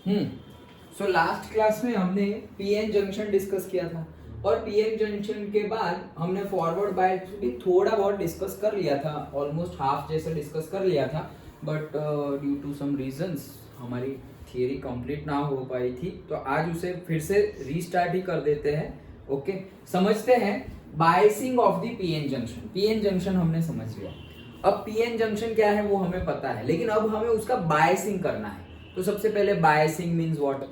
So last class में हमने PN junction discuss किया था और पीएन जंक्शन के बाद हमने फॉरवर्ड बायस भी थोड़ा बहुत डिस्कस कर लिया था, ऑलमोस्ट हाफ जैसा डिस्कस कर लिया था, but due to some reasons हमारी थियरी कंप्लीट ना हो पाई थी, तो आज उसे फिर से रीस्टार्ट ही कर देते हैं। ओके, समझते हैं biasing of the PN junction. PN junction हमने समझ लिया, अब पीएन जंक्शन क्या है वो हमें पता है, लेकिन अब हमें उसका बायसिंग करना है। तो सबसे पहले biasing means what?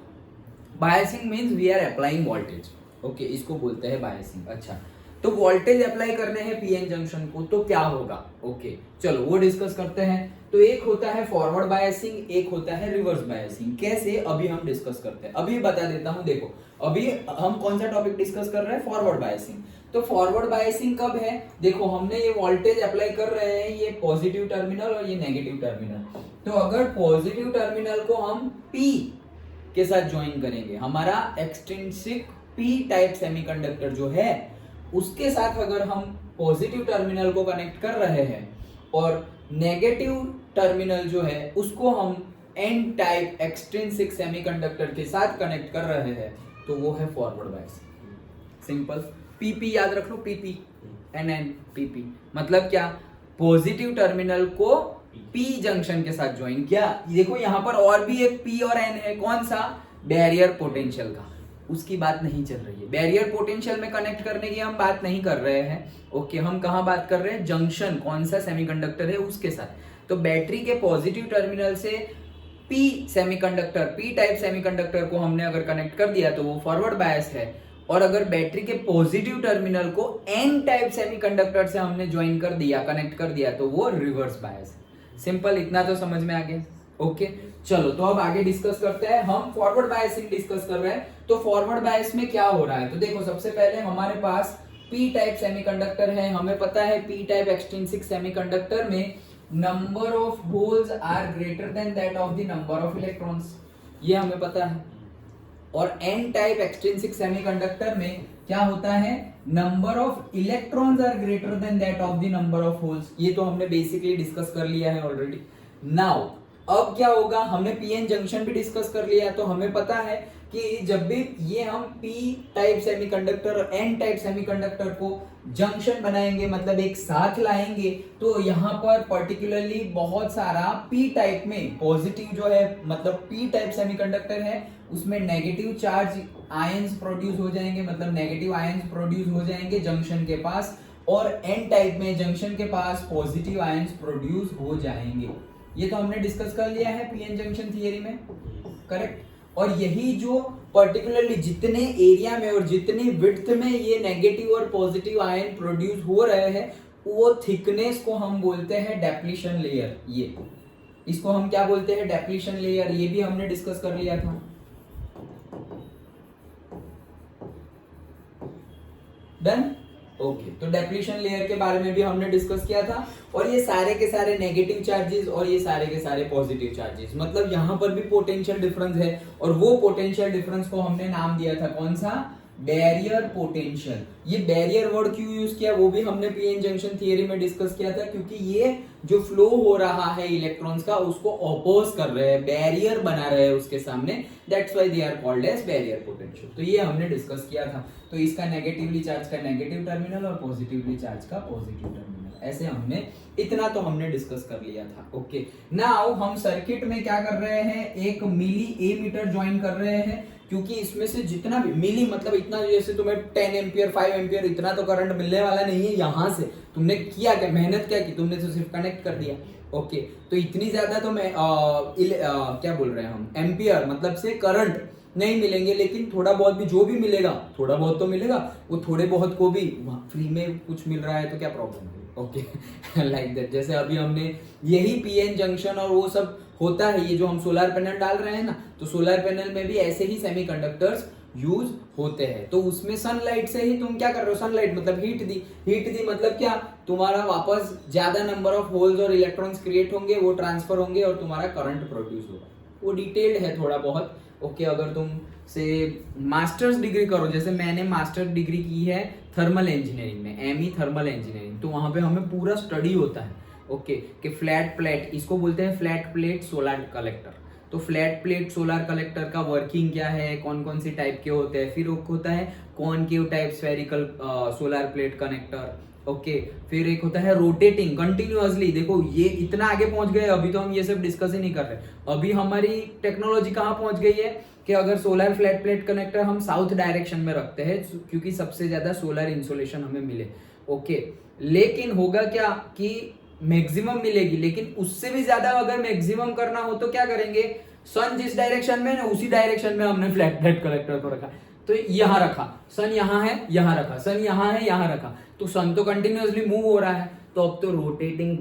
Biasing means we are applying voltage. Okay, इसको बोलते हैं बायसिंग। अच्छा, तो वोल्टेज अप्लाई करने हैं पीएन जंक्शन को, तो क्या होगा? ओके, चलो वो डिस्कस करते हैं। तो एक होता है फॉरवर्ड बायसिंग, एक होता है रिवर्स बायसिंग। कैसे, अभी हम डिस्कस करते हैं। अभी बता देता हूं, देखो अभी हम कौन सा टॉपिक डिस्कस कर रहे हैं? Forward biasing. तो फॉरवर्ड बायसिंग कब है? देखो हमने ये वोल्टेज अप्लाई कर रहे हैं, ये पॉजिटिव टर्मिनल और ये नेगेटिव टर्मिनल। तो अगर पॉजिटिव टर्मिनल को हम पी के साथ ज्वाइन करेंगे, हमारा एक्सट्रिंसिक पी टाइप सेमीकंडक्टर जो है उसके साथ अगर हम पॉजिटिव टर्मिनल को कनेक्ट कर रहे हैं और नेगेटिव टर्मिनल जो है उसको हम एन टाइप एक्सट्रिंसिक सेमीकंडक्टर के साथ कनेक्ट कर रहे हैं, तो वो है फॉरवर्ड बायसिंग। सिंपल, पीपी याद रख लो, पीपी एन एन पीपी मतलब क्या? पॉजिटिव टर्मिनल को पी जंक्शन के साथ ज्वाइन किया। देखो यहाँ पर और भी एक पी और एन है, कौन सा? बैरियर पोटेंशियल का, उसकी बात नहीं चल रही है। बैरियर पोटेंशियल में कनेक्ट करने की हम बात नहीं कर रहे हैं। ओके, हम कहाँ बात कर रहे हैं? जंक्शन कौन सा सेमीकंडक्टर है उसके साथ। तो बैटरी के पॉजिटिव टर्मिनल से P semiconductor, P type semiconductor को हमने अगर कनेक्ट कर दिया तो वो फॉरवर्ड बायस है, और अगर बैटरी के पॉजिटिव टर्मिनल को एन टाइप सेमीकंडक्टर से हमने ज्वाइन कर दिया, कनेक्ट कर दिया, तो वो रिवर्स बायस है। सिंपल, इतना तो समझ में आ गया। ओके, चलो तो अब आगे डिस्कस करते हैं। हम फॉरवर्ड बायसिंग डिस्कस कर रहे हैं, तो फॉरवर्ड बायस में क्या हो रहा है? तो देखो सबसे पहले हमारे पास पी टाइप सेमीकंडक्टर है। हमें पता है पी टाइप एक्सट्रिंसिक सेमीकंडक्टर में number of holes are greater than that of the number of electrons, ये हमें पता है। और एन टाइप एक्सट्रिंसिक सेमीकंडक्टर में क्या होता है? Number of electrons are greater than that of the number of holes. ये तो हमने बेसिकली डिस्कस कर लिया है ऑलरेडी। नाउ अब क्या होगा? हमने पीएन जंक्शन भी डिस्कस कर लिया, तो हमें पता है कि जब भी ये हम पी टाइप सेमीकंडक्टर और एन टाइप सेमीकंडक्टर को जंक्शन बनाएंगे, मतलब एक साथ लाएंगे, तो यहाँ पर पर्टिकुलरली बहुत सारा पी टाइप में पॉजिटिव जो है, मतलब पी टाइप सेमीकंडक्टर है, उसमें नेगेटिव चार्ज आयंस प्रोड्यूस हो जाएंगे, मतलब नेगेटिव आयंस प्रोड्यूस हो जाएंगे जंक्शन के पास, और एन टाइप में जंक्शन के पास पॉजिटिव आयंस प्रोड्यूस हो जाएंगे। ये तो हमने डिस्कस कर लिया है पीएन जंक्शन थियरी में, करेक्ट। और यही जो पर्टिकुलरली जितने एरिया में और जितनी विड्थ में ये नेगेटिव और पॉजिटिव आयन प्रोड्यूस हो रहे हैं, वो थिकनेस को हम बोलते हैं डेप्लीशन लेयर। ये इसको हम क्या बोलते हैं? Depletion layer. ये भी हमने डिस्कस कर लिया था। डन? ओके, तो डेप्लीशन लेयर के बारे में भी हमने डिस्कस किया था। और ये सारे के सारे नेगेटिव चार्जेस और ये सारे के सारे पॉजिटिव चार्जेस, मतलब यहाँ पर भी पोटेंशियल डिफरेंस है, और वो पोटेंशियल डिफरेंस को हमने नाम दिया था कौन सा? Barrier potential. ये बैरियर वर्ड क्यों यूज किया वो भी हमने पीएन जंक्शन थियरी में डिस्कस किया था, क्योंकि ये जो फ्लो हो रहा है इलेक्ट्रॉन्स का उसको अपोज कर रहे हैं, बैरियर बना रहे हैं उसके सामने, that's why they are called as barrier potential. तो ये हमने डिस्कस किया था। तो इसका नेगेटिवली चार्ज का नेगेटिव टर्मिनल और पॉजिटिवली चार्ज का पॉजिटिव टर्मिनल, ऐसे हमने इतना तो हमने डिस्कस कर लिया था। ओके, नाउ हम सर्किट में क्या कर रहे हैं? एक मिली एमीटर ज्वाइन कर रहे हैं, क्योंकि इसमें से जितना भी मिली मतलब इतना, जैसे तुम्हें 10 एम्पियर 5 एम्पियर इतना तो करंट मिलने वाला नहीं है यहाँ से। तुमने किया क्या? मेहनत क्या की? तुमने तो सिर्फ कनेक्ट कर दिया। ओके, तो इतनी ज्यादा तो मैं क्या बोल रहे हैं हम, एम्पियर मतलब से करंट नहीं मिलेंगे, लेकिन थोड़ा बहुत भी जो भी मिलेगा, थोड़ा बहुत तो मिलेगा। वो थोड़े बहुत को भी फ्री में कुछ मिल रहा है तो क्या प्रॉब्लम है? Okay, like that. जैसे अभी हमने यही पीएन जंक्शन और वो सब होता है, ये जो हम सोलर पैनल डाल रहे हैं ना, तो सोलर पैनल में भी ऐसे ही सेमीकंडक्टर्स यूज होते हैं। तो उसमें सनलाइट से ही तुम क्या कर रहे हो? सनलाइट मतलब हीट दी, हीट दी मतलब क्या? तुम्हारा वापस ज्यादा नंबर ऑफ होल्स और इलेक्ट्रॉन्स क्रिएट होंगे, वो ट्रांसफर होंगे और तुम्हारा करंट प्रोड्यूस होगा। वो डिटेल्ड है थोड़ा बहुत। ओके, अगर तुम से मास्टर्स डिग्री करो, जैसे मैंने मास्टर डिग्री की है थर्मल इंजीनियरिंग में, एमई थर्मल इंजीनियरिंग, तो वहां पे हमें पूरा स्टडी होता है। ओके, कि फ्लैट प्लेट, इसको बोलते हैं फ्लैट प्लेट सोलर कलेक्टर। तो फ्लैट प्लेट सोलर कलेक्टर का वर्किंग क्या है, कौन कौन सी टाइप के होते हैं, फिर होता है concave type spherical solar plate connector, okay. फिर एक होता है रोटेटिंग कंटिन्यूअसली। देखो ये इतना आगे पहुंच गए, अभी तो हम ये सब डिस्कस ही नहीं कर रहे। अभी हमारी टेक्नोलॉजी कहाँ पहुंच गई है कि अगर सोलर फ्लैट प्लेट कनेक्टर हम साउथ डायरेक्शन में रखते हैं क्योंकि सबसे ज्यादा सोलर इंसोलेशन हमें मिले, ओके। लेकिन होगा क्या कि मैक्सिमम मिलेगी, लेकिन उससे भी ज्यादा अगर मैक्सिमम करना हो तो क्या करेंगे, सन जिस डायरेक्शन में है उसी डायरेक्शन में हमने फ्लैट प्लेट कलेक्टर को रखा। तो यहाँ रखा, सन यहाँ है यहाँ रखा, सन यहाँ है यहाँ रखा, तो सन तो कंटिन्यूअसली मूव हो रहा है। तो अब तो रोटेटिंग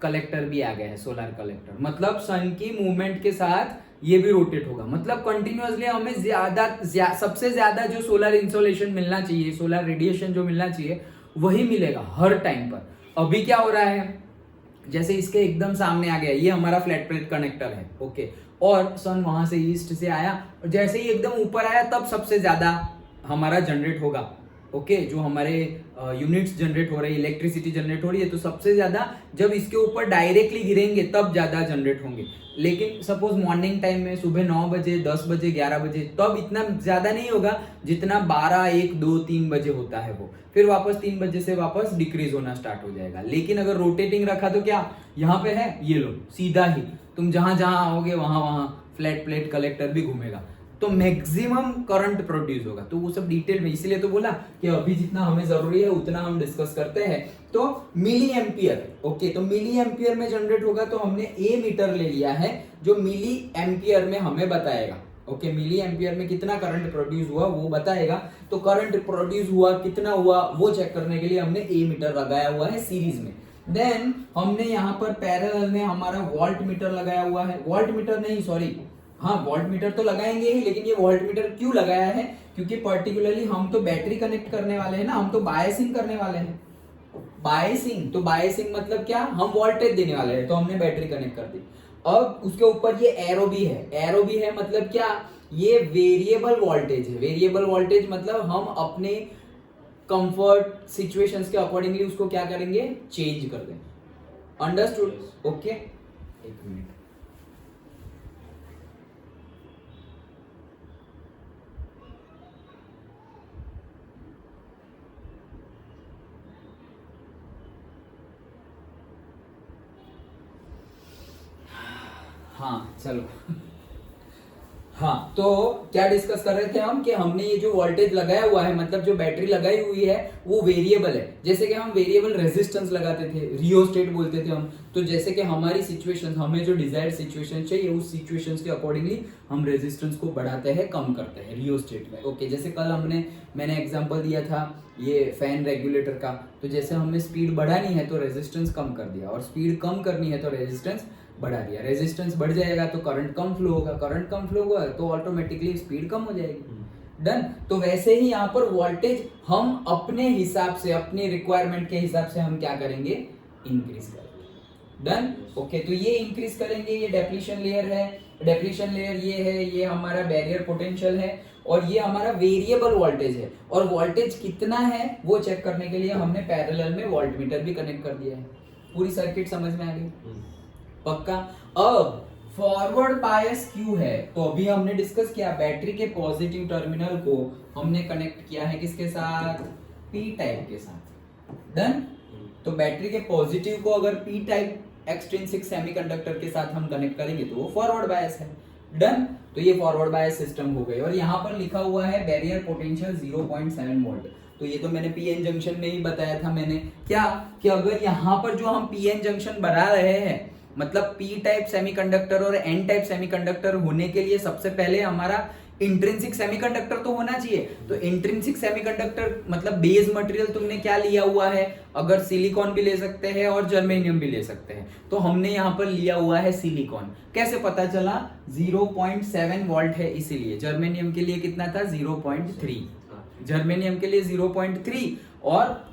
कलेक्टर भी आ गया है सोलर कलेक्टर, मतलब सन की मूवमेंट के साथ ये भी रोटेट होगा। मतलब कंटिन्यूअसली हमें सबसे ज्यादा जो सोलर इंसोलेशन मिलना चाहिए, सोलर रेडिएशन जो मिलना चाहिए वही मिलेगा हर टाइम पर। अभी क्या हो रहा है, जैसे इसके एकदम सामने आ गया, ये हमारा फ्लैट प्लेट कनेक्टर है, ओके। और सन वहां से ईस्ट से आया और जैसे ही एकदम ऊपर आया तब सबसे ज्यादा हमारा जनरेट होगा, ओके। जो हमारे यूनिट्स जनरेट हो रही है, इलेक्ट्रिसिटी जनरेट हो रही है, तो सबसे ज्यादा जब इसके ऊपर डायरेक्टली गिरेंगे तब ज्यादा जनरेट होंगे। लेकिन सपोज मॉर्निंग टाइम में सुबह 9 बजे 10 बजे 11 बजे तब इतना ज्यादा नहीं होगा जितना 12 1 2 3 बजे होता है वो, फिर वापस 3 बजे से वापस डिक्रीज होना स्टार्ट हो जाएगा। लेकिन अगर रोटेटिंग रखा तो क्या, यहाँ पे है ये लो सीधा ही तुम जहां जहां आओगे वहां वहां फ्लैट प्लेट कलेक्टर भी घूमेगा, तो मैक्सिमम करंट प्रोड्यूस होगा। तो वो सब डिटेल में इसीलिए तो बोला कि अभी जितना हमें जरूरी है उतना हम डिस्कस करते हैं। तो मिली एम्पियर, ओके, तो मिली एम्पियर में जनरेट होगा, तो हमने ए मीटर ले लिया है जो मिली एम्पियर में हमें बताएगा, ओके। मिली एम्पियर में कितना करंट प्रोड्यूस हुआ वो बताएगा। तो करंट प्रोड्यूस हुआ कितना हुआ वो चेक करने के लिए हमने ए मीटर लगाया हुआ है सीरीज में। देन हमने यहाँ पर पैरेलल में हमारा वोल्ट मीटर लगाया हुआ है, वोल्ट मीटर नहीं सॉरी, हाँ वोल्ट मीटर तो लगाएंगे ही, लेकिन ये वोल्ट मीटर क्यों लगाया है, क्योंकि पर्टिकुलरली हम तो बैटरी कनेक्ट करने वाले हैं ना, हम तो बायसिंग करने वाले हैं। बायसिंग, तो बायसिंग मतलब क्या, हम वोल्टेज देने वाले हैं, तो हमने बैटरी कनेक्ट कर दी। अब उसके ऊपर ये एरो भी है, एरो भी है मतलब क्या, ये वेरिएबल वोल्टेज है। वेरिएबल वोल्टेज मतलब हम अपने कंफर्ट सिचुएशंस के अकॉर्डिंगली उसको क्या करेंगे, चेंज कर दें। Understood, okay. एक मिनट, हाँ चलो हाँ, तो क्या डिस्कस कर रहे थे हम कि हमने ये जो वोल्टेज लगाया हुआ है, मतलब जो बैटरी लगाई हुई है वो वेरिएबल है। जैसे कि हम वेरिएबल रेजिस्टेंस लगाते थे, रियोस्टेट बोलते थे हम। तो जैसे कि हमारी सिचुएशन, हमें जो डिजायर्ड सिचुएशन चाहिए उस सिचुएशंस के अकॉर्डिंगली हम रेजिस्टेंस को बढ़ाते हैं, कम करते हैं रियोस्टेट में, ओके। जैसे कल मैंने एग्जांपल दिया था ये फैन रेगुलेटर का, तो जैसे हमें स्पीड बढ़ानी है तो रेजिस्टेंस कम कर दिया, और स्पीड कम करनी है तो रेजिस्टेंस बढ़ा दिया। रेजिस्टेंस बढ़ जाएगा तो करंट कम फ्लो होगा, करंट कम फ्लो होगा तो ऑटोमेटिकली स्पीड कम हो जाएगी। डन। तो वैसे ही यहाँ पर वोल्टेज हम अपने हिसाब से, अपने रिक्वायरमेंट के हिसाब से हम क्या करेंगे, इंक्रीज करेंगे। Done, okay. तो ये इंक्रीज करेंगे, ये डेप्लीशन लेयर है, डेप्लीशन लेयर ये है, ये हमारा बैरियर पोटेंशियल है, और ये हमारा वेरिएबल वोल्टेज है। और वोल्टेज कितना है वो चेक करने के लिए हमने पैरेलल में वोल्ट मीटर भी कनेक्ट कर दिया है। पूरी सर्किट समझ में आ गई, पक्का। अब फॉरवर्ड बायस क्यों है, तो अभी हमने डिस्कस किया, बैटरी के पॉजिटिव टर्मिनल को हमने कनेक्ट किया है किसके साथ, पी टाइप के साथ। डन। तो बैटरी के पॉजिटिव को अगर पी टाइप एक्सट्रिंसिक सेमीकंडक्टर के साथ हम कनेक्ट करेंगे तो वो फॉरवर्ड बायस है। डन। तो ये फॉरवर्ड बायस सिस्टम हो गई। और यहाँ पर लिखा हुआ है बैरियर पोटेंशियल 0.7 वोल्ट। तो ये तो मैंने पीएन जंक्शन में ही बताया था मैंने, क्या कि अगर यहाँ पर जो हम पीएन जंक्शन बना रहे हैं, मतलब पी टाइप सेमीकंडक्टर और एन टाइप सेमीकंडक्टर होने के लिए सबसे पहले हमारा इंट्रिंसिक सेमीकंडक्टर तो होना चाहिए। तो इंट्रिंसिक सेमीकंडक्टर मतलब बेस मटेरियल तुमने क्या लिया हुआ है, अगर सिलिकॉन भी ले सकते हैं और जर्मेनियम भी ले सकते हैं, तो हमने यहाँ पर लिया हुआ है सिलिकॉन। कैसे पता चला, 0.7 वोल्ट है इसीलिए। जर्मेनियम के लिए कितना था, 0.3, जर्मेनियम के लिए 0.3 और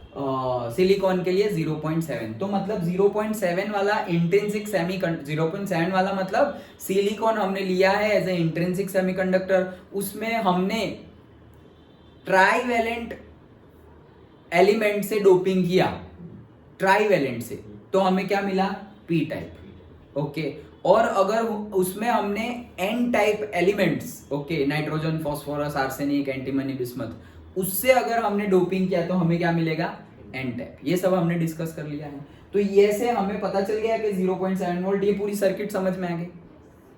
सिलिकॉन के लिए 0.7। तो मतलब 0.7 वाला इंट्रिंसिक 0.7 वाला मतलब सिलिकॉन हमने लिया है एज ए इंट्रिंसिक सेमीकंडक्टर। उसमें हमने ट्राईवैलेंट एलिमेंट से डोपिंग किया, ट्राईवैलेंट से, तो हमें क्या मिला, पी टाइप, ओके। और अगर उसमें हमने N type elements, okay, nitrogen, phosphorus, arsenic, antimony, bismuth, उससे अगर हमने डोपिंग किया तो हमें क्या मिलेगा? N type. ये सब हमने डिस्कस कर लिया है। तो ये से हमें पता चल गया कि 0.7 वोल्ट, ये पूरी सर्किट समझ में आ गई।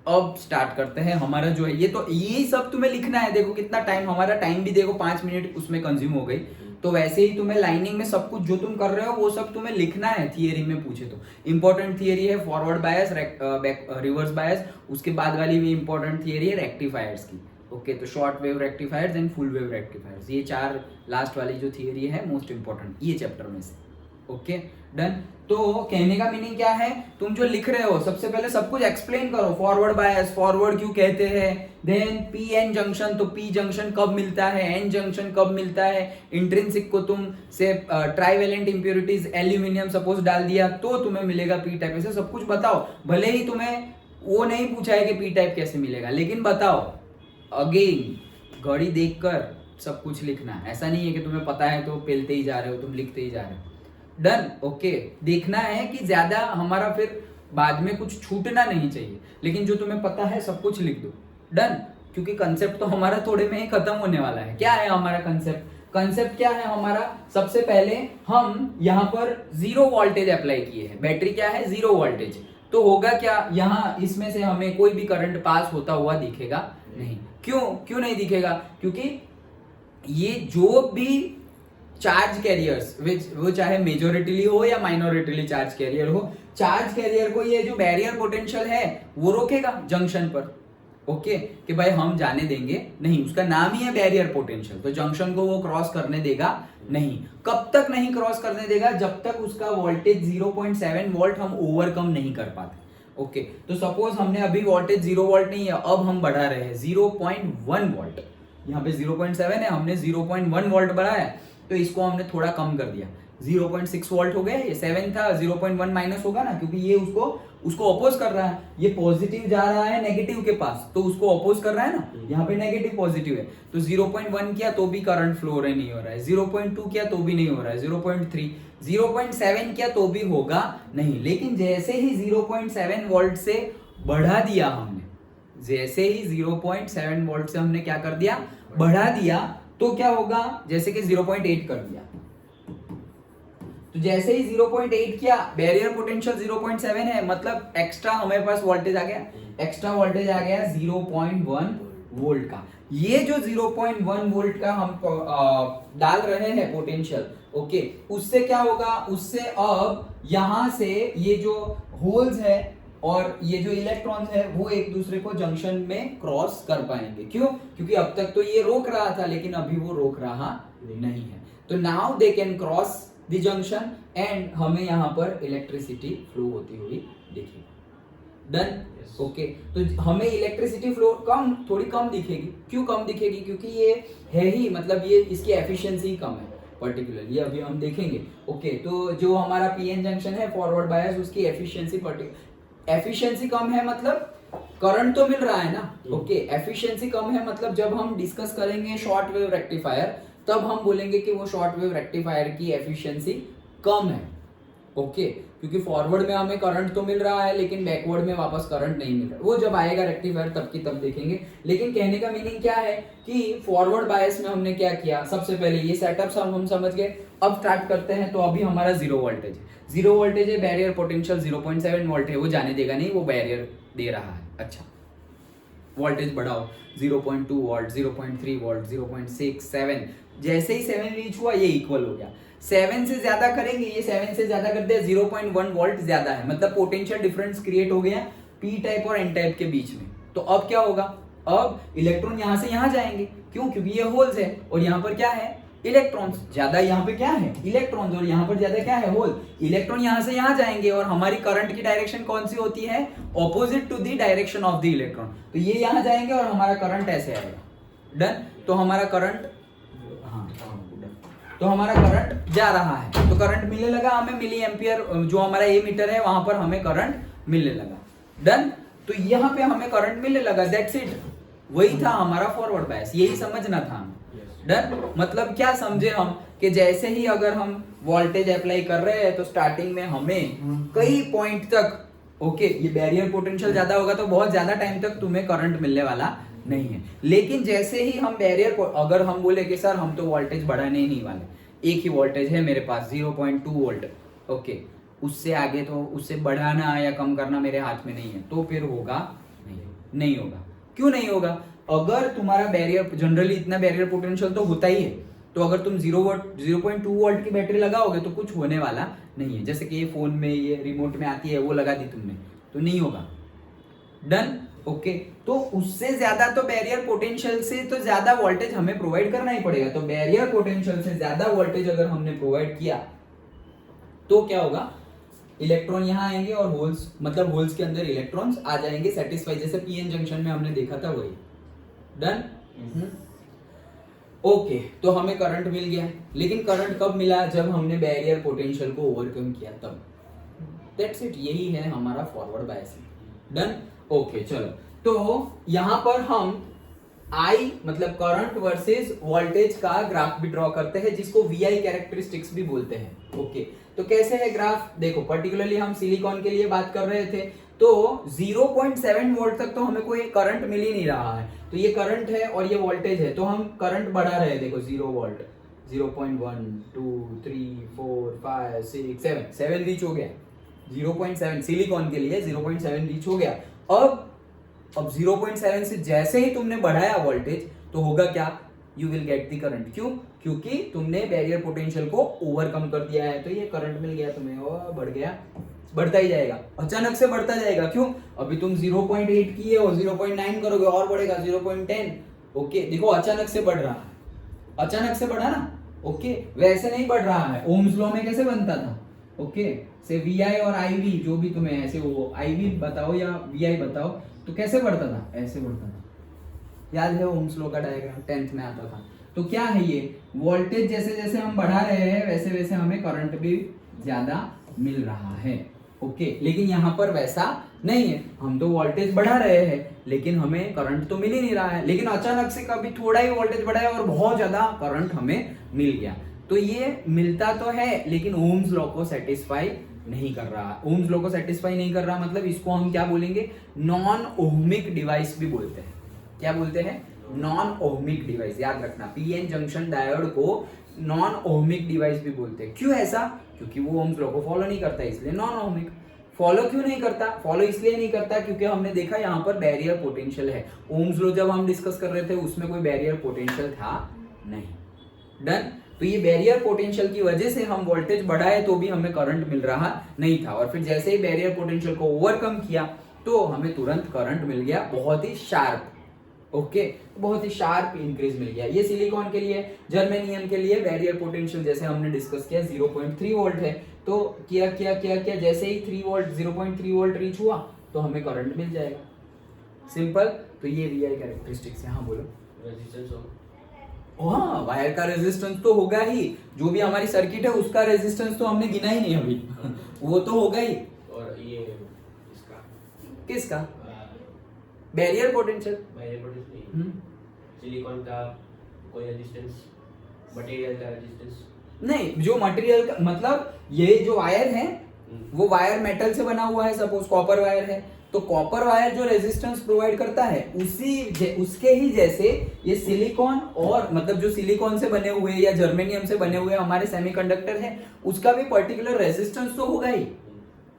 अब स्टार्ट करते हैं हमारा जो है, ये तो यही सब तुम्हें लिखना है। देखो कितना टाइम, हमारा टाइम भी देखो 5 मिनट उसमें कंज्यूम हो गई। तो वैसे ही तुम्हें लाइनिंग में सब कुछ जो तुम कर रहे हो वो सब तुम्हें लिखना है। थियरी में पूछे तो इंपॉर्टेंट थियरी है फॉरवर्ड बायस, रिवर्स बायस, उसके बाद वाली भी इंपॉर्टेंट थियरी है रेक्टिफायर्स की। ओके, तो short wave rectifiers and full wave rectifiers, ये 4 लास्ट वाली जो थियरी है मोस्ट इंपॉर्टेंट ये चैप्टर में से। Okay done. तो कहने का मीनिंग क्या है, तुम जो लिख रहे हो सबसे पहले सब कुछ एक्सप्लेन करो। फॉरवर्ड बायस, फॉरवर्ड क्यों कहते हैं, देन पी एन जंक्शन, तो पी जंक्शन कब मिलता है, एन जंक्शन कब मिलता है, इंट्रिंसिक को तुम से ट्राइवेलेंट इंप्योरिटीज एल्यूमिनियम सपोज डाल दिया तो तुम्हें मिलेगा पी टाइप। ऐसे सब कुछ बताओ। भले ही तुम्हें वो नहीं पूछा है कि पी टाइप कैसे मिलेगा, लेकिन बताओ। अगेन घड़ी देखकर सब कुछ लिखना है, ऐसा नहीं है कि तुम्हें पता है तो पेलते ही जा रहे हो, तुम लिखते ही जा रहे हो। डन। ओके, देखना है कि ज्यादा हमारा फिर बाद में कुछ छूटना नहीं चाहिए, लेकिन जो तुम्हें पता है सब कुछ लिख दो। डन, क्योंकि कंसेप्ट तो हमारा थोड़े में ही खत्म होने वाला है। क्या है हमारा कंसेप्ट? कंसेप्ट क्या है हमारा? सबसे पहले हम यहाँ पर 0 वोल्टेज अप्लाई किए हैं। बैटरी क्या है? 0 वोल्टेज। तो होगा क्या, यहाँ इसमें से हमें कोई भी करंट पास होता हुआ दिखेगा नहीं। क्यों नहीं दिखेगा? क्योंकि ये जो भी चार्ज कैरियर्स वो चाहे मेजोरिटीली हो या माइनॉरिटीली चार्ज कैरियर हो, चार्ज कैरियर को ये जो बैरियर पोटेंशियल है वो रोकेगा जंक्शन पर। ओके, कि भाई हम जाने देंगे नहीं, उसका नाम ही है बैरियर पोटेंशियल, तो जंक्शन को वो क्रॉस करने देगा नहीं। कब तक नहीं क्रॉस करने देगा? जब तक उसका वोल्टेज 0.7 वोल्ट हम ओवरकम नहीं कर पाते। ओके, तो सपोज हमने अभी वोल्टेज 0 वोल्ट नहीं है, अब हम बढ़ा रहे हैं 0.1 वोल्ट। यहाँ पे 0.7 है, हमने 0.1 वोल्ट बढ़ाया, तो इसको हमने थोड़ा कम कर दिया, 0.6 वोल्ट हो गए। ये 7 था, 0.1 माइनस होगा ना, क्योंकि ये उसको अपोज कर रहा है। ये पॉजिटिव जा रहा है नेगेटिव के पास, तो उसको अपोज कर रहा है ना। यहाँ पे नेगेटिव पॉजिटिव है, तो 0.1 किया तो भी करंट फ्लो नहीं हो रहा है, 0.2 किया तो भी नहीं हो रहा है, 0.3, 0.7 किया तो भी होगा नहीं। लेकिन जैसे ही 0.7 वोल्ट से बढ़ा दिया हमने, जैसे ही 0.7 वोल्ट से हमने क्या कर दिया? बढ़ा दिया, तो क्या होगा? जैसे कि 0.8 कर दिया, तो जैसे ही 0.8 किया, बैरियर पोटेंशियल 0.7 है, मतलब एक्स्ट्रा हमारे पास वोल्टेज आ गया, एक्स्ट्रा वोल्टेज आ गया 0.1 वोल्ट का। ये जो 0.1 वोल्ट का हम डाल रहे हैं पोटेंशियल, ओके, उससे क्या होगा? उससे अब यहां से ये जो होल्स है और ये जो इलेक्ट्रॉन्स है वो एक दूसरे को जंक्शन में क्रॉस कर पाएंगे। क्यों? क्योंकि अब तक तो ये रोक रहा था, लेकिन अभी वो रोक रहा नहीं है। तो now they can cross the junction and हमें यहाँ पर इलेक्ट्रिसिटी फ्लो होती हुई दिखेगी। डन। ओके, तो हमें इलेक्ट्रिसिटी फ्लो थोड़ी कम दिखेगी। क्यों कम दिखेगी? क्योंकि ये है ही, मतलब ये इसकी एफिशिएंसी कम है पर्टिकुलरली, अभी हम देखेंगे। ओके, तो जो हमारा पीएन जंक्शन है फॉरवर्ड बायस, उसकी एफिशिएंसी कम है, मतलब करंट तो मिल रहा है ना। ओके, एफिशिएंसी कम है, मतलब जब हम डिस्कस करेंगे शॉर्ट वेव रेक्टिफायर, तब हम बोलेंगे कि वो शॉर्ट वेव रेक्टिफायर की एफिशिएंसी कम है। ओके, क्योंकि फॉरवर्ड में हमें करंट तो मिल रहा है, लेकिन बैकवर्ड में वापस करंट नहीं मिल रहा। वो जब आएगा रेक्टिफायर तब की तब देखेंगे। लेकिन कहने का मीनिंग क्या है कि फॉरवर्ड बायस में हमने क्या किया? सबसे पहले ये सेटअप हम समझ गए। अब स्टार्ट करते हैं। तो अभी हमारा 0 वोल्टेज है, 0 वोल्टेज है, बैरियर पोटेंशियल 0.7 वोल्ट है, वो जाने देगा नहीं, वो बैरियर दे रहा है। अच्छा, वोल्टेज बढ़ाओ, 0.2 वोल्ट, 0.3 वोल्ट, 0.6, 7, जैसे ही 7 रीच हुआ ये इक्वल हो गया। 7 से ज्यादा करेंगे, ये 7 से ज्यादा करते हैं, 0.1 वोल्ट ज्यादा है, मतलब पोटेंशियल डिफरेंस क्रिएट हो गया पी टाइप और एन टाइप के बीच में। तो अब क्या होगा? अब इलेक्ट्रॉन यहां से यहां जाएंगे। क्यों? क्योंकि ये होल्स है और यहाँ पर क्या है? इलेक्ट्रॉन्स। ज्यादा यहाँ पे क्या है? इलेक्ट्रॉन्स, और यहाँ पर ज्यादा क्या है? होल। इलेक्ट्रॉन यहाँ से यहाँ जाएंगे और हमारी करंट की डायरेक्शन कौन सी होती है? Opposite to the direction of the electron. तो ये यहाँ जाएंगे और हमारा करंट ऐसे आएगा। डन। तो हमारा करंट, तो हमारा करंट जा रहा है, तो करंट मिलने लगा हमें मिली एम्पियर, जो हमारा ए मीटर है वहां पर हमें करंट मिलने लगा। डन। तो यहाँ पे हमें करंट मिलने लगा, दैट्स इट। वही था हमारा फॉरवर्ड बायस, यही समझना था हमें। डन। मतलब क्या समझे हम कि जैसे ही अगर हम वोल्टेज अप्लाई कर रहे हैं तो स्टार्टिंग में हमें कई पॉइंट तक ओके ये बैरियर पोटेंशियल ज्यादा होगा तो बहुत ज्यादा टाइम तक तुम्हें करंट मिलने वाला नहीं है। लेकिन जैसे ही हम बैरियर, अगर हम बोले कि सर हम तो वोल्टेज बढ़ाने ही नहीं वाले, एक ही वोल्टेज है मेरे पास 0.2 वोल्ट, ओके उससे आगे तो उससे बढ़ाना या कम करना मेरे हाथ में नहीं है, तो फिर होगा नहीं होगा। क्यों नहीं होगा? अगर तुम्हारा बैरियर, जनरली इतना बैरियर पोटेंशियल तो होता ही है, तो अगर तुम 0.2 वोल्ट की बैटरी लगाओगे तो कुछ होने वाला नहीं है। जैसे कि ये फोन में, ये रिमोट में आती है, वो लगा दी तुमने तो नहीं होगा। डन, ओके तो उससे ज्यादा तो बैरियर पोटेंशियल से तो ज्यादा वोल्टेज हमें प्रोवाइड करना ही पड़ेगा। तो बैरियर पोटेंशियल से ज्यादा वोल्टेज अगर हमने प्रोवाइड किया तो क्या होगा, इलेक्ट्रॉन यहां आएंगे और होल्स, मतलब होल्स के अंदर इलेक्ट्रॉन्स आ जाएंगे सेटिस्फाई, जैसे पीएन जंक्शन में हमने देखा था वही। डन, ओके तो हमें करंट मिल गया। लेकिन करंट कब मिला? जब हमने बैरियर पोटेंशियल को ओवरकम किया तब। दैट्स इट, यही है हमारा फॉरवर्ड बायसिंग। डन, ओके चलो तो यहां पर हम आई मतलब करंट वर्सेस वोल्टेज का ग्राफ भी ड्रॉ करते हैं, जिसको वीआई कैरेक्टरिस्टिक्स भी बोलते हैं। ओके तो कैसे है ग्राफ? देखो पर्टिकुलरली हम सिलिकॉन के लिए बात कर रहे थे, तो 0.7 वोल्ट तक तो हमें कोई करंट मिल ही नहीं रहा है। तो ये करंट है और ये वोल्टेज है, तो हम करंट बढ़ा रहे हैं। देखो 0 वोल्ट, 0.1 2 3 4 5 6 7 7 रीच हो गया। 0.7 सिलिकॉन के लिए 0.7 रीच हो गया। अब 0.7 से जैसे ही तुमने बढ़ाया वोल्टेज तो होगा क्या? You will get the current. क्यों? क्योंकि तुमने बैरियर पोटेंशियल को ओवरकम कर दिया है, तो ये करंट मिल गया तुम्हें और बढ़ गया, बढ़ता ही जाएगा, अचानक से बढ़ता जाएगा। क्यों? अभी तुम 0.8 किए हो, 0.9 करोगे और बढ़ेगा 0.10। ओके देखो अचानक से बढ़ रहा है, अचानक से बढ़ा ना। ओके वैसे नहीं बढ़ रहा है। ओम्स लॉ में कैसे बनता था? ओके से वी आई और आई वी, जो भी तुम्हें ऐसे वो आई वी बताओ या वी आई बताओ, तो कैसे बढ़ता था? ऐसे बढ़ता था। याद है ओम्स लॉ का डायग्राम 10th में आता था। तो क्या है ये? वोल्टेज जैसे जैसे हम बढ़ा रहे हैं वैसे वैसे हमें करंट भी ज्यादा मिल रहा है। ओके लेकिन यहाँ पर वैसा नहीं है, हम तो वोल्टेज बढ़ा रहे हैं लेकिन हमें करंट तो मिल ही नहीं रहा है। लेकिन अचानक से कभी थोड़ा ही वोल्टेज बढ़ाया और बहुत ज्यादा करंट हमें मिल गया। तो ये मिलता तो है लेकिन ओम्स लॉ को सेटिस्फाई नहीं कर रहा। ओम्स लॉ को सेटिस्फाई नहीं कर रहा मतलब इसको हम क्या बोलेंगे? नॉन ओहमिक डिवाइस भी बोलते हैं। क्या बोलते हैं? Non ohmic device. याद रखना पीएन जंक्शन डायोड को नॉन ओहमिक डिवाइस भी बोलते हैं। क्यों ऐसा? क्योंकि वो ओम्स लॉ को फॉलो नहीं करता, इसलिए नॉन ओहमिक। फॉलो क्यों नहीं करता? फॉलो इसलिए नहीं करता क्योंकि हमने देखा यहाँ पर बैरियर पोटेंशियल है। ओम्स लॉ जब हम डिस्कस कर रहे थे उसमें कोई बैरियर पोटेंशियल था नहीं। डन, तो ये बैरियर पोटेंशियल की वजह से हम वोल्टेज बढ़ाए तो भी हमें करंट मिल रहा नहीं था, और फिर जैसे ही बैरियर पोटेंशियल को ओवरकम किया तो हमें तुरंत करंट मिल गया, बहुत ही शार्प। ओके बहुत ही शार्प इंक्रीज मिल गया। ये सिलिकॉन के लिए, जर्मेनियम के लिए बैरियर पोटेंशियल जैसे हमने डिस्कस किया 0.3 वोल्ट है, तो किया किया किया किया जैसे ही 3 वोल्ट 0.3 वोल्ट रीच हुआ तो हमें करंट मिल जाएगा। सिंपल। तो ये वीआई कैरेक्टरिस्टिक्स है। हाँ बोलो। रेजिस्टेंस हो, हाँ वायर का रेजिस्टेंस तो होगा ही, जो भी हमारी सर्किट है उसका रेजिस्टेंस तो हमने गिना ही नहीं अभी वो तो होगा ही। और ये इसका किसका? Barrier potential. Barrier potential, silicon का कोई रेजिस्टेंस, मटेरियल का रेजिस्टेंस नहीं, जो मटेरियल का मतलब ये जो वायर है वो वायर मेटल से बना हुआ है, सपोज कॉपर वायर है, तो कॉपर वायर जो रेजिस्टेंस प्रोवाइड करता है उसके ही जैसे ये सिलिकॉन, और मतलब जो सिलिकॉन से बने हुए या जर्मेनियम से बने हुए हमारे सेमीकंडक्टर है उसका भी पर्टिकुलर रेजिस्टेंस तो होगा ही,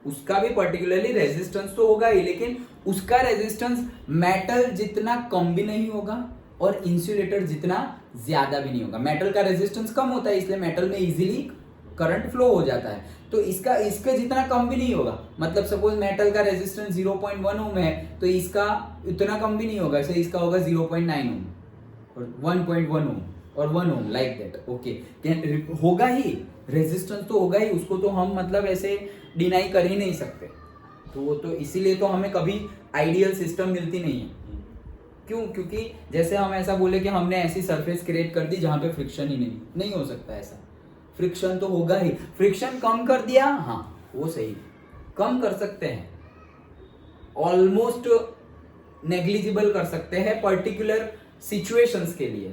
उसका भी पर्टिकुलरली रेजिस्टेंस तो होगा ही, लेकिन उसका रेजिस्टेंस मेटल जितना कम भी नहीं होगा और इंसुलेटर जितना ज्यादा भी नहीं होगा। मेटल का रेजिस्टेंस कम होता है इसलिए मेटल में इजीली करंट फ्लो हो जाता है, तो इसके जितना कम भी नहीं होगा। मतलब सपोज मेटल का रेजिस्टेंस 0.1 ओम है तो इसका इतना कम भी नहीं होगा, इसलिए इसका होगा 0.9 ओम और 1.1 ओम और 1 ओम, लाइक दैट। ओके होगा ही, रेजिस्टेंस तो होगा ही, उसको तो हम मतलब ऐसे डिनाई कर ही नहीं सकते। तो वो तो इसीलिए तो हमें कभी आइडियल सिस्टम मिलती नहीं है। क्यों? क्योंकि जैसे हम ऐसा बोले कि हमने ऐसी सरफेस क्रिएट कर दी जहां पे फ्रिक्शन ही नहीं हो सकता। ऐसा फ्रिक्शन तो होगा ही। फ्रिक्शन कम कर दिया, हाँ वो सही, कम कर सकते हैं, ऑलमोस्ट नेग्लिजिबल कर सकते हैं पर्टिकुलर सिचुएशंस के लिए,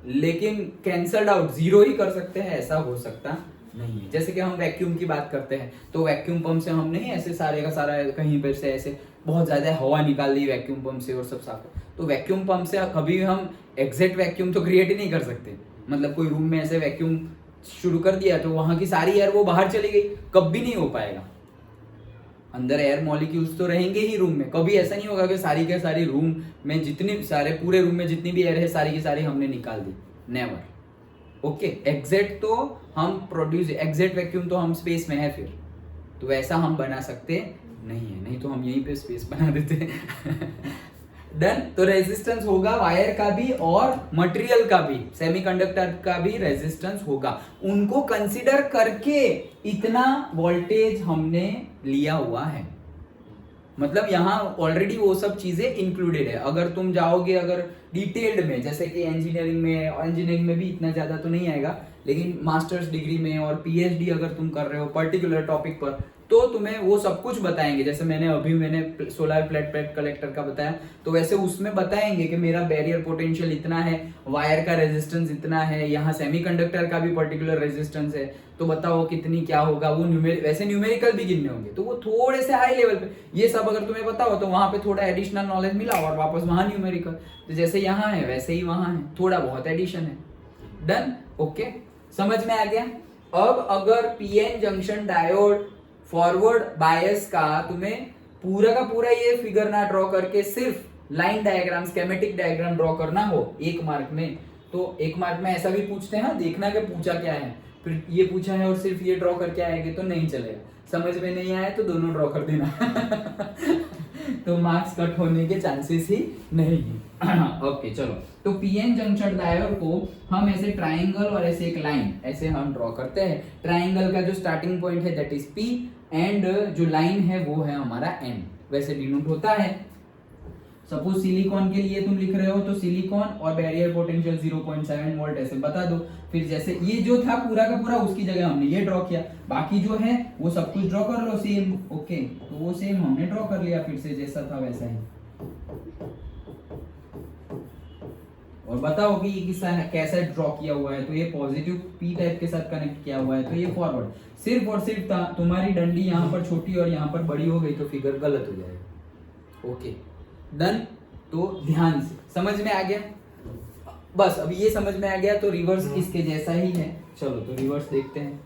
लेकिन कैंसल्ड आउट जीरो ही कर सकते हैं, ऐसा हो सकता नहीं है। जैसे कि हम वैक्यूम की बात करते हैं तो वैक्यूम पंप से हम नहीं ऐसे सारे का सारा कहीं पर से ऐसे बहुत ज्यादा हवा निकाल दी वैक्यूम पंप से और सब साफ, तो वैक्यूम पंप से कभी भी हम एग्जैक्ट वैक्यूम तो क्रिएट ही नहीं कर सकते। मतलब कोई रूम में ऐसे वैक्यूम शुरू कर दिया तो वहां की सारी एयर वो बाहर चली गई, कभी नहीं हो पाएगा। अंदर एयर मॉलिक्यूल्स तो रहेंगे ही रूम में, कभी ऐसा नहीं होगा कि सारी के सारी रूम में जितनी सारे पूरे रूम में जितनी भी एयर है सारी की सारी हमने निकाल दी, नेवर। ओके, एग्जैक्ट तो हम प्रोड्यूस, एग्जैक्ट वैक्यूम तो हम स्पेस में है, फिर तो वैसा हम बना सकते नहीं है, नहीं तो हम यहीं पे स्पेस बना देते डन। तो रेजिस्टेंस होगा वायर का भी और मटेरियल का भी, सेमीकंडक्टर का भी रेजिस्टेंस होगा। उनको कंसीडर करके इतना वोल्टेज हमने लिया हुआ है, मतलब यहाँ ऑलरेडी वो सब चीजें इंक्लूडेड है। अगर तुम जाओगे अगर डिटेल्ड में, जैसे कि इंजीनियरिंग में भी इतना ज्यादा तो नहीं आएगा, लेकिन मास्टर्स डिग्री में और पीएचडी अगर तुम कर रहे हो पर्टिकुलर टॉपिक पर, तो तुम्हें वो सब कुछ बताएंगे। जैसे मैंने सोलर फ्लैट प्लेट कलेक्टर का बताया, तो वैसे उसमें बताएंगे कि मेरा बैरियर पोटेंशियल इतना है, वायर का रेजिस्टेंस इतना है, यहाँ सेमीकंडक्टर का भी पर्टिकुलर रेजिस्टेंस है, तो बताओ कितनी क्या होगा। वो वैसे न्यूमेरिकल भी गिनने होंगे, तो वो थोड़े से हाई लेवल पे, ये सब अगर तुम्हें पता हो तो वहां पे थोड़ा एडिशनल नॉलेज मिला और वापस वहां न्यूमेरिकल। तो जैसे यहाँ है वैसे ही वहां है, थोड़ा बहुत एडिशन है। डन, ओके, समझ में आ गया। अब अगर PN junction diode forward bias का तुम्हें पूरा का पूरा ये फिगर ना ड्रॉ करके सिर्फ line diagram, schematic diagram draw करना हो 1 मार्क में, तो 1 मार्क में ऐसा भी पूछते हैं, देखना कि पूछा क्या है, फिर ये पूछा है और सिर्फ ये ड्रॉ करके आएंगे तो नहीं चलेगा। समझ में नहीं आया तो दोनों ड्रॉ कर देना तो मार्क्स कट होने के चांसेस ही नहीं है। ओके चलो, तो पीएन जंक्शन डायोड को हम ऐसे ट्राइंगल और ऐसे एक लाइन ऐसे हम ड्रॉ करते हैं। ट्राइंगल का जो स्टार्टिंग पॉइंट है दैट इज पी, एंड जो लाइन है वो है हमारा एन, वैसे डिनोट होता है। सपोज सिलिकॉन के लिए तुम लिख रहे हो तो सिलिकॉन और बैरियर पोटेंशियल 0.7 वोल्ट ऐसे बता दो। फिर जैसे ये जो था पूरा का पूरा उसकी जगह हमने ये ड्रॉ किया, बाकी जो है वो सब कुछ ड्रॉ कर लो सेम। ओके, तो वो सेम हमने ड्रॉ कर लिया फिर से जैसा था वैसा ही। और बताओ कि ये किस्सा कैसा ड्रॉ किया हुआ है, तो ये पॉजिटिव पी टाइप के साथ कनेक्ट किया हुआ है, तो ये फॉरवर्ड। सिर्फ और सिर्फ तुम्हारी डंडी यहाँ पर छोटी और यहाँ पर बड़ी हो गई तो फिगर गलत हो जाएगा। ओके डन, तो ध्यान से समझ में आ गया। बस अब ये समझ में आ गया तो रिवर्स इसके जैसा ही है। चलो तो रिवर्स देखते हैं।